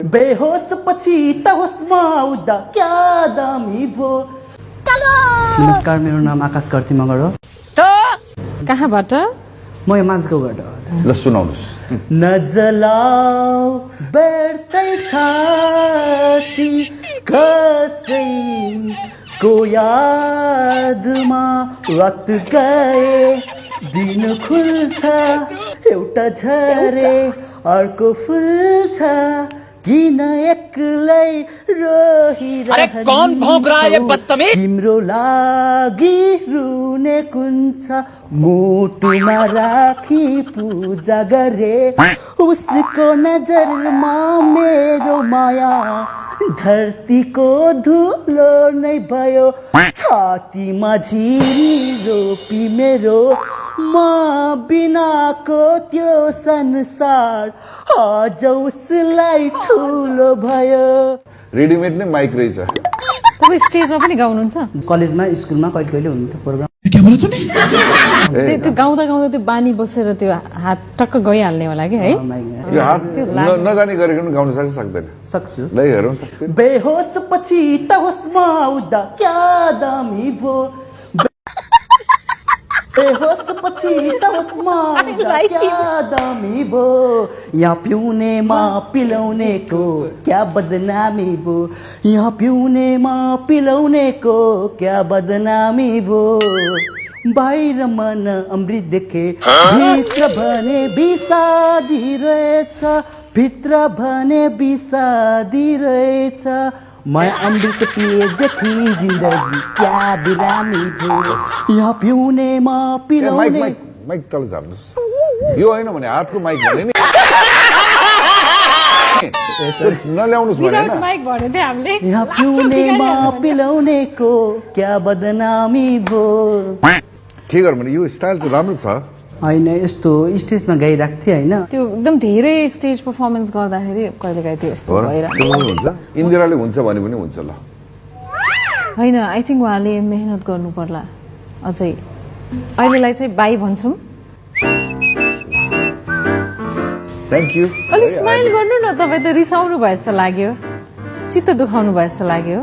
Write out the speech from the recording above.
बेहोस पछि त होसमा आउँदा क्या दामी भो। नमस्कार, मेरो नाम आकाश कर्ती मगर हो। कहाँबाट? म यो मान्छेकोबाट। ल सुनाउनुस्। नजलाऊ बढ्दै छाती कसैको यादमा रात गए दिन खुल्छ एउटा झरे अर्को फुल्छ किन एक्लै रोहिरहने। कौन भौंक रहा है ये बदतमीज? तिम्रो लागि रुने कुन छ मुटुमा राखी पूजा गरे उसको नजरमा मेरो माया धरतीको धुलो नै भयो छातीमा झिरी रोपी मेरो म बिनाको त्यो संसार आज उसलाई ठुलो भयो। रेडिमेड नै माइक रहेछ। तपाईँ स्टेजमा पनि गाउनुहुन्छ? कलेजमा स्कुलमा कहिले कहिले हुन्थ्यो प्रोग्राम। त्यो गाउँदा गाउँदा त्यो बानी बसेर त्यो हात टक्क गइहाल्ने होला कि है? यो हात नजानी गरेको पनि गाउन सक्छ सक्दैन? सक्छु। ल हेरौँ त। बेहोस पछि त होसमा आउँदा क्या दामी भो। बेहोस पछि त होसमा आउँदा क्या दामी भो। यहाँ पिउनेमा पिलाउनेको क्या बदनामी भो। यहाँ पिउनेमा पिलाउनेको क्या बदनामी भो। बाहिर मन अमृत देखे भित्र भने विषादी रहेछ भित्र भने विषादी रहेछ। मैं अमृत पिएदेखि जिन्दगी क्या बिरामी भयो। यहाँ पिउनेमा पिलाउने माइक तल झार्नुहोस्। यो होइन भने हातको माइक भने नि नल्याउनुहोस् भने माइक भन्यो थियो हामीले। यहाँ पिउनेमा पिलाउनेको क्या बदनामी भो। के गर्नु भने यो स्टाइल त राम्रो छ होइन, यस्तो स्टेजमा गाइरहेको थिएँ होइन। त्यो एकदम धेरै स्टेज पर्फर्मेन्स गर्दाखेरि कहिले काहीँ त्यो यस्तो भइरहेको हुन्छ। इन्दिराले हुन्छ भने पनि हुन्छ। ल होइन, आई थिङ्क उहाँले मेहनत गर्नु पर्ला अझै। अहिलेलाई चाहिँ बाई भन्छौँ। Thank you. अलिक स्माइल गर्नु न। तपाईँ त रिसाउनु भयो जस्तो लाग्यो, चित्त दुखाउनु भयो जस्तो लाग्यो।